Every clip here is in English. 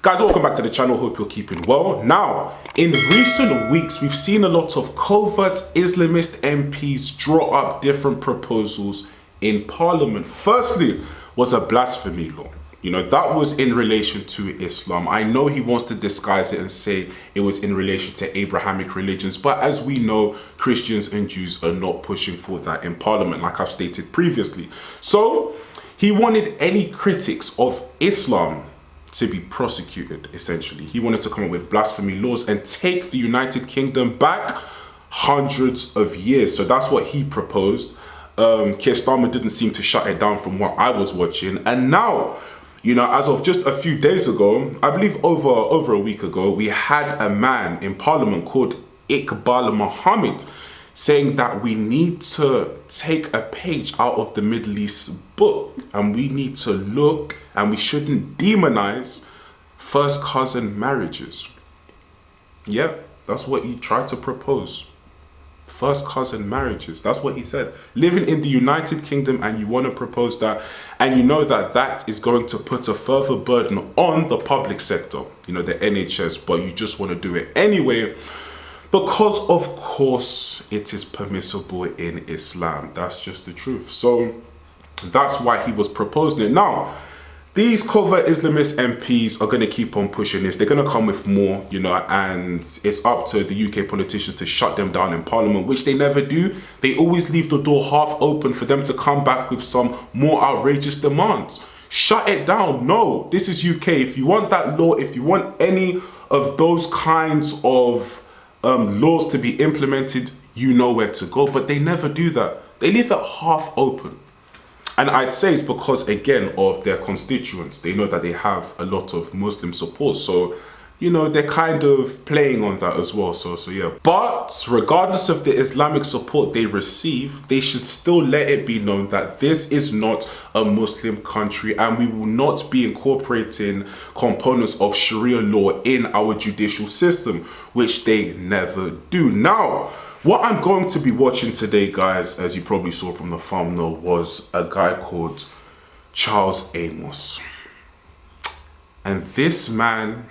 Guys, welcome back to the channel. Hope you're keeping well. Now, in recent weeks, we've seen a lot of covert Islamist MPs draw up different proposals in Parliament. Firstly, was a blasphemy law. You know, that was in relation to Islam. I know he wants to disguise it and say it was in relation to Abrahamic religions, but as we know, Christians and Jews are not pushing for that in Parliament, like I've stated previously. So, he wanted any critics of Islam to be prosecuted, essentially. He wanted to come up with blasphemy laws and take the United Kingdom back hundreds of years. So that's what he proposed. Keir Starmer didn't seem to shut it down from what I was watching. And now, you know, as of just a few days ago, I believe over a week ago, we had a man in Parliament called Iqbal Muhammad saying that we need to take a page out of the Middle East book and we need to look and we shouldn't demonize first cousin marriages. Yeah, that's what he tried to propose. First cousin marriages, that's what he said. Living in the United Kingdom and you want to propose that, and you know that that is going to put a further burden on the public sector, you know, the NHS, but you just want to do it anyway. Because of course it is permissible in Islam. That's just the truth. So that's why he was proposing it. Now, these covert Islamist MPs are going to keep on pushing this. They're going to come with more, you know, and it's up to the UK politicians to shut them down in Parliament, which they never do. They always leave the door half open for them to come back with some more outrageous demands. Shut it down. No, this is UK. If you want that law, if you want any of those kinds of laws to be implemented, you know where to go, but they never do that. They leave it half open. And I'd say it's because, again, of their constituents. They know that they have a lot of Muslim support, so, you know, they're kind of playing on that as well. So yeah. But regardless of the Islamic support they receive, they should still let it be known that this is not a Muslim country and we will not be incorporating components of Sharia law in our judicial system, which they never do. Now, what I'm going to be watching today, guys, as you probably saw from the thumbnail, was a guy called Charles Amos. And this man,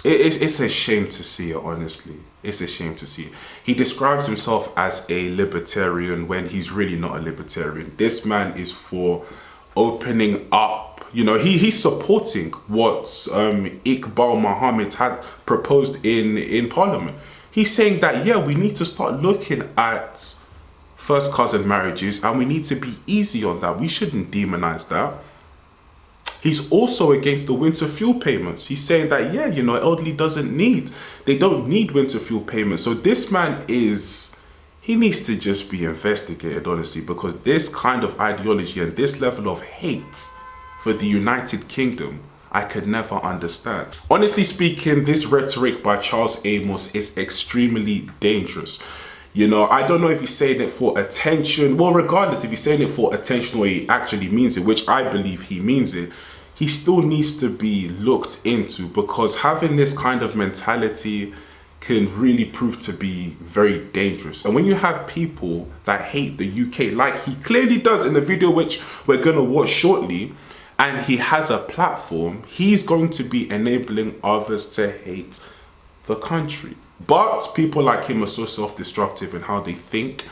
it's a shame to see it, honestly. It's a shame to see it. He describes himself as a libertarian when he's really not a libertarian. This man is for opening up. You know, he's supporting what Iqbal Muhammad had proposed in Parliament. He's saying that, yeah, we need to start looking at first cousin marriages and we need to be easy on that. We shouldn't demonize that. He's also against the winter fuel payments. He's saying that, yeah, you know, elderly they don't need winter fuel payments. So this man he needs to just be investigated, honestly, because this kind of ideology and this level of hate for the United Kingdom, I could never understand. Honestly speaking, this rhetoric by Charles Amos is extremely dangerous. You know, I don't know if he's saying it for attention. Well, regardless if he's saying it for attention or he actually means it, which I believe he means it, he still needs to be looked into, because having this kind of mentality can really prove to be very dangerous. And when you have people that hate the UK, like he clearly does in the video which we're gonna watch shortly, and he has a platform, he's going to be enabling others to hate the country. But people like him are so self-destructive in how they think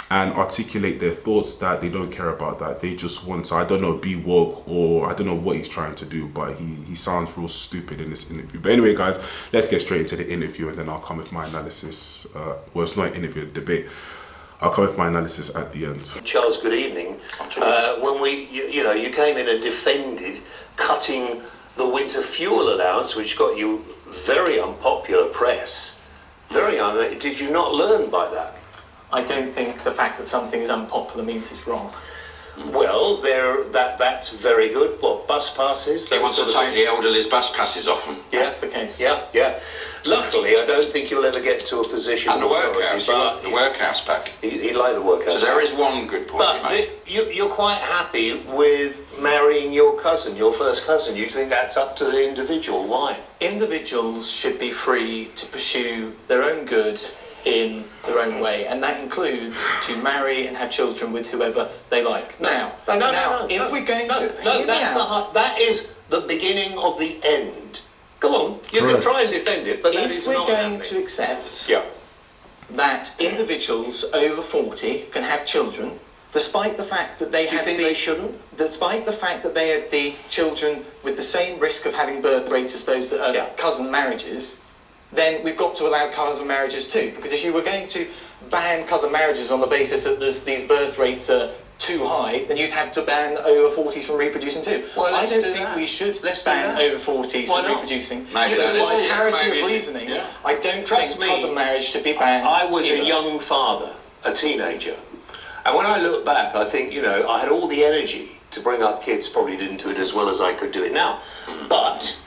and articulate their thoughts that they don't care about that. They just want to, I don't know, be woke, or I don't know what he's trying to do, but he sounds real stupid in this interview. But anyway, guys, let's get straight into the interview and then I'll come with my analysis. Well, it's not an interview, a debate. I'll come with my analysis at the end. Charles, good evening. When you came in and defended cutting the winter fuel allowance, which got you very unpopular press. Did you not learn by that? I don't think the fact that something is unpopular means it's wrong. Well, that's very good. What, bus passes? He wants to take the elderly's bus passes off them. Yeah. That's the case. Yeah. Luckily, I don't think you'll ever get to a position and the workhouse, the workhouse back. He'd like the workhouse. So there is one good point but you made. You're quite happy with marrying your cousin, your first cousin. You think that's up to the individual. Why? Individuals should be free to pursue their own good in their own way, and that includes to marry and have children with whoever they like. No, if we're going to that is the beginning of the end. You can try and defend it, but that is If we're not going happening. to accept Yeah. that individuals over 40 can have children, despite the fact that they Do you have think they shouldn't? despite the fact that they have the children with the same risk of having birth rates as those that are cousin marriages, then we've got to allow cousin marriages too. Because if you were going to ban cousin marriages on the basis that these birth rates are too high, then you'd have to ban over 40s from reproducing too. Well, I don't do think that. we should Let's do ban that. over 40s Why from not? reproducing. Maybe Just that by is it. parity Maybe of it's- reasoning, yeah. I don't Trust think me, cousin marriage should be banned. I was either. a young father, a teenager, and when I look back, I think, you know, I had all the energy to bring up kids, probably didn't do it as well as I could do it now. But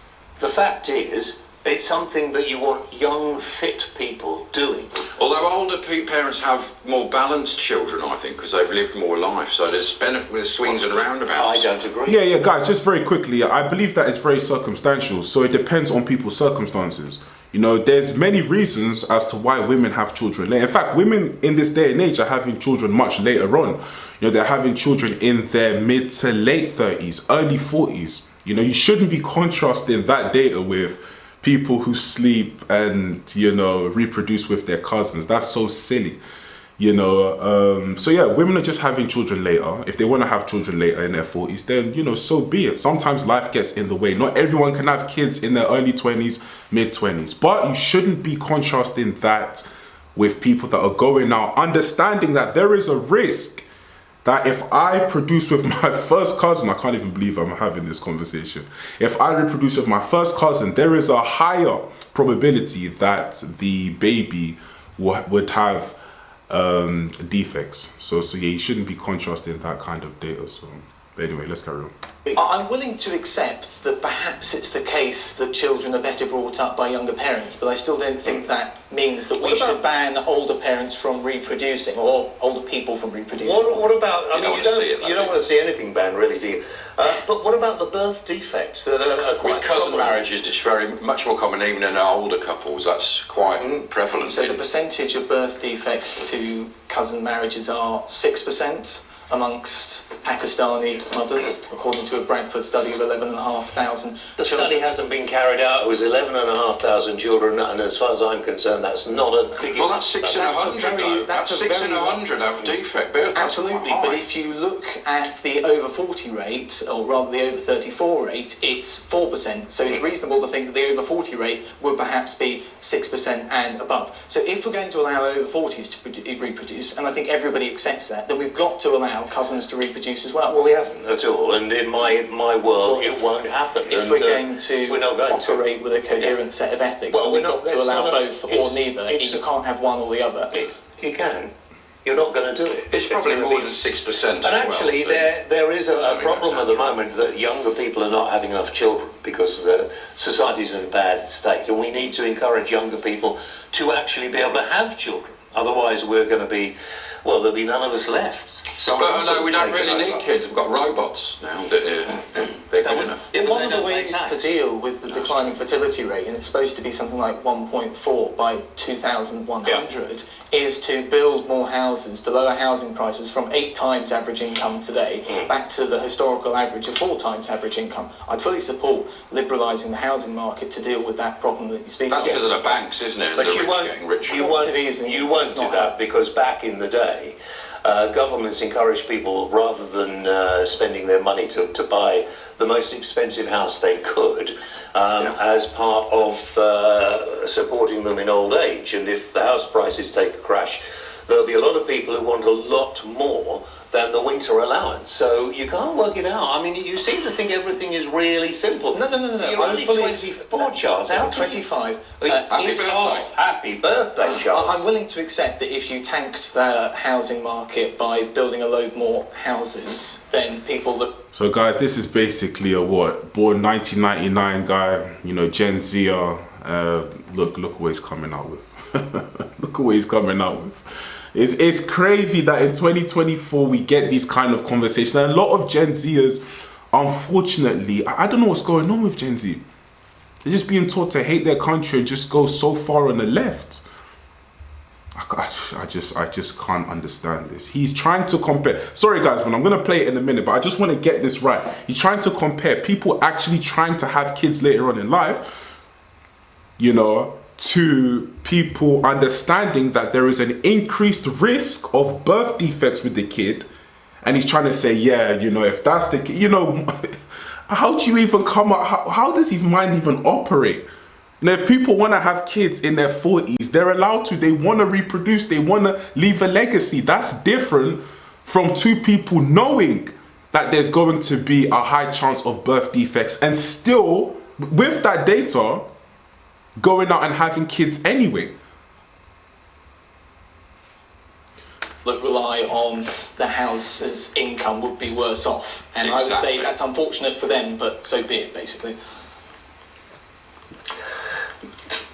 the fact is, it's something that you want young, fit people doing. Although older parents have more balanced children, I think, because they've lived more life. So there's benefit with swings and roundabouts. I don't agree. Yeah, guys, just very quickly, I believe that it's very circumstantial, so it depends on people's circumstances. You know, there's many reasons as to why women have children later. In fact, women in this day and age are having children much later on. You know, they're having children in their mid to late 30s, early 40s. You know, you shouldn't be contrasting that data with people who sleep and, you know, reproduce with their cousins. That's so silly. You know, so yeah, women are just having children later. If they want to have children later in their 40s, then, you know, so be it. Sometimes life gets in the way. Not everyone can have kids in their early 20s, mid 20s. But you shouldn't be contrasting that with people that are going out, understanding that there is a risk that if I produce with my first cousin, I can't even believe I'm having this conversation. If I reproduce with my first cousin, there is a higher probability that the baby would have defects. So yeah, you shouldn't be contrasting that kind of data. So, but anyway, let's carry on. I'm willing to accept that perhaps it's the case that children are better brought up by younger parents, but I still don't think that means that we should ban older parents from reproducing, or older people from reproducing. What about, I mean, You don't want to see anything banned, really, do you? But what about the birth defects that are quite With cousin common? marriages, it's very much more common even in older couples. That's quite prevalent. So the percentage of birth defects to cousin marriages are 6% amongst Pakistani mothers, according to a Bradford study of 11,500 The children. study hasn't been carried out. It was 11,500 children, and as far as I'm concerned, that's not a big... Well, that's 6 in a That's a 100. very- though. that's That's a 6 in very- 100 have defect birth. That's Absolutely, quite but high. if you look at the over 40 rate, or rather the over 34 rate, it's 4%. So it's reasonable to think that the over 40 rate would perhaps be 6% and above. So if we're going to allow over 40s to reproduce, and I think everybody accepts that, then we've got to allow cousins to reproduce as well. Well, we haven't at all, and in my world, it won't happen. If and, we're going to we're not going operate with a coherent set of ethics, Well, then we're we've not- got to it's allow not a- both or it's- neither. it's- You can't have one or the other. You can. You're not going to do it. It's probably gonna more be- than 6%. And actually, there is a mean, problem that at the sounds right. moment that younger people are not having enough children because society's in a bad state, and we need to encourage younger people to actually be able to have children. Otherwise, we're going to be, well, there'll be none of us left. Someone But else no, will we don't take it really need over. kids. We've got robots now that they're good enough. Yeah, but One they of the don't pay ways tax. to deal with the declining fertility rate, and it's supposed to be something like 1.4 by 2100, is to build more houses, to lower housing prices from 8 times average income today back to the historical average of 4 times average income. I'd fully support liberalising the housing market to deal with that problem that you speak That's of. because of the banks, isn't it? And But the you rich won't, getting richer. you won't, Quantitative easing you won't does do not that help. because back in the day, governments encouraged people, rather than spending their money to buy the most expensive house they could, as part of supporting them in old age. And if the house prices take a crash, there'll be a lot of people who want a lot more than the winter allowance. So you can't work it out. I mean, you seem to think everything is really simple. No. You're only 24, Charles. How I'm can you- 25. Happy if- birthday. Oh, happy birthday, Charles. I'm willing to accept that if you tanked the housing market by building a load more houses, then people that... So guys, this is basically a what? Born 1999 guy, you know, Gen Z. Look what he's coming out with. Look what he's coming out with. It's crazy that in 2024 we get these kind of conversations. And a lot of Gen Zers, unfortunately, I don't know what's going on with Gen Z. They're just being taught to hate their country and just go so far on the left. I just can't understand this. He's trying to compare. Sorry guys, but I'm gonna play it in a minute, but I just want to get this right. He's trying to compare people actually trying to have kids later on in life you know, to people understanding that there is an increased risk of birth defects with the kid. And he's trying to say, yeah, you know, if that's the, you know, how do you even come up, how does his mind even operate? You know, if people want to have kids in their 40s, they're allowed to, they want to reproduce, they want to leave a legacy. That's different from two people knowing that there's going to be a high chance of birth defects and still, with that data, going out and having kids anyway. That rely on the house's income would be worse off. And I would say that's unfortunate for them, but so be it, basically.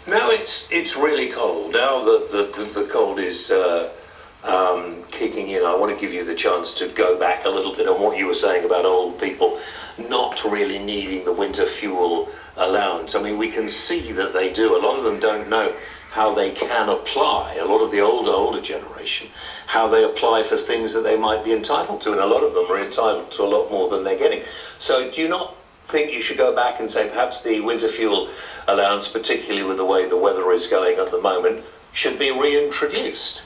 Now it's really cold. Now the cold is kicking in. I want to give you the chance to go back a little bit on what you were saying about old people not really needing the winter fuel allowance. I mean, we can see that they do. A lot of them don't know how they can apply, a lot of the older generation, how they apply for things that they might be entitled to, and a lot of them are entitled to a lot more than they're getting. So do you not think you should go back and say perhaps the winter fuel allowance, particularly with the way the weather is going at the moment, should be reintroduced?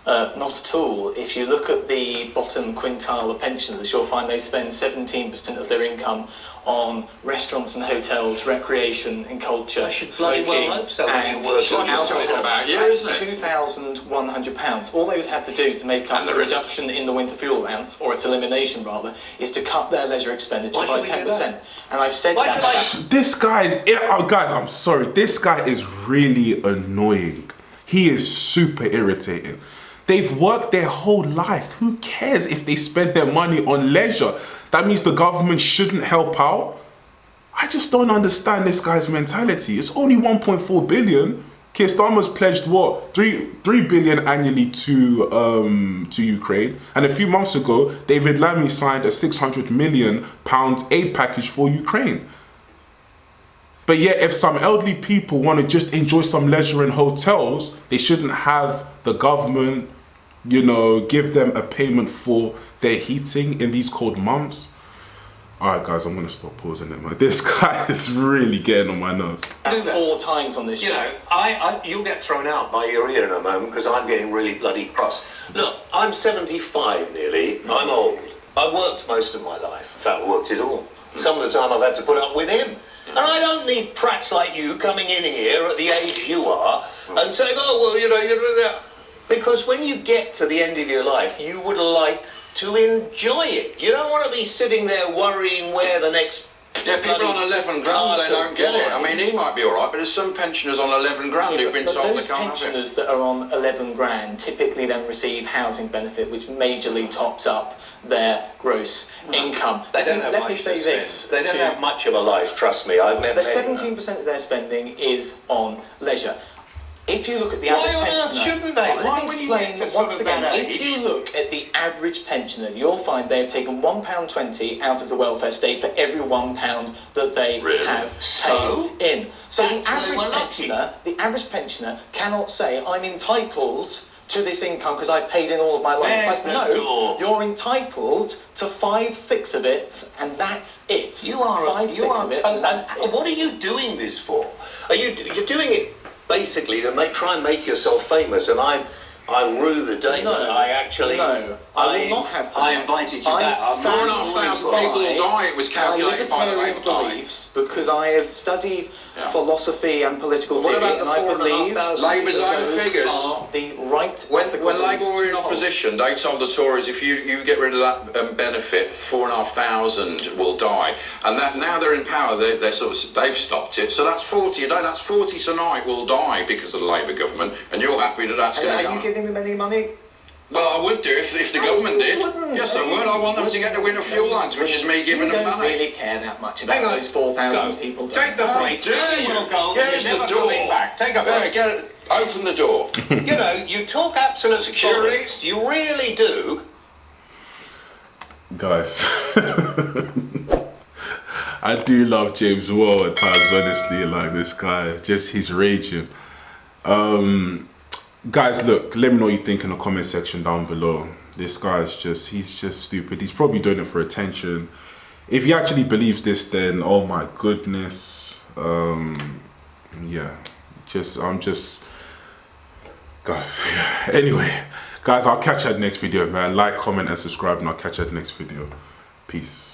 Not at all. If you look at the bottom quintile of pensioners, you'll find they spend 17% of their income on restaurants and hotels, recreation and culture, smoking, and £2,100. All they would have to do to make up the reduction in the winter fuel allowance, or its elimination rather, is to cut their leisure expenditure by 10%. And I've said that. This guy is, oh guys, I'm sorry, this guy is really annoying. He is super irritating. They've worked their whole life. Who cares if they spend their money on leisure? That means the government shouldn't help out? I just don't understand this guy's mentality. It's only 1.4 billion. Keir Starmer's pledged what? 3 billion annually to Ukraine. And a few months ago, David Lammy signed a £600 million aid package for Ukraine. But yet, if some elderly people want to just enjoy some leisure in hotels, they shouldn't have the government, you know, give them a payment for their heating in these cold months. All right, guys, I'm going to stop pausing it, man. This guy is really getting on my nerves. 4 times on this show. You know, you'll get thrown out by your ear in a moment because I'm getting really bloody cross. Look, I'm 75 nearly. I'm old. I worked most of my life. In fact, I worked it all. Some of the time I've had to put up with him. And I don't need prats like you coming in here at the age you are and saying, oh, well, you know, because when you get to the end of your life, you would like to enjoy it. You don't want to be sitting there worrying where the next... Yeah, people on 11 grand, they don't get it. I mean, he might be all right, but there's some pensioners on 11 grand who've been told they can't have it. Those pensioners that are on 11 grand typically then receive housing benefit, which majorly tops up their gross income. They don't have much to spend. They don't have much of a life, trust me. I've met 17% of their spending is on leisure. If you look at the average pensioner, why shouldn't they? Let me explain once again. If you look at the average pensioner, you'll find they have taken £1.20 out of the welfare state for every £1 that they have paid in. So the average pensioner cannot say, I'm entitled to this income because I've paid in all of my life. It's like, no, you're entitled to 5/6 of it, and that's it. You are 5/6 of it, and that's it. What are you doing this for? You're doing it basically to try and make yourself famous, and I rue the day that I actually... No, I will not have that. I invited you back. 4,500 people will die, it was calculated by the Labour Party. Beliefs, because I have studied philosophy and political theory, and I believe Labour's own figures are the right... When Labour were in opposition, they told the Tories, if you get rid of that benefit, 4,500 will die. And that now they're in power, they've stopped it. So that's 40 a day. That's 40 tonight will die because of the Labour government, and you're happy that that's going to go. Are you giving them any money? Well, I would do if the government did. Yes, I would. I want them to get the winter fuel allowance, which is me giving them money. You don't really care that much about those 4,000 people. Take the break. Here's the door. Take a break. Open the door. You know, you talk absolute security. You really do. Guys, I do love James Wall at times, honestly. Like, this guy, just he's raging. Guys, look, let me know what you think in the comment section down below. This guy's he's just stupid. He's probably doing it for attention. If he actually believes this, then oh my goodness. Yeah. I'm just, guys. Anyway, guys, I'll catch you at the next video, man. Like, comment, and subscribe, and I'll catch you at the next video. Peace.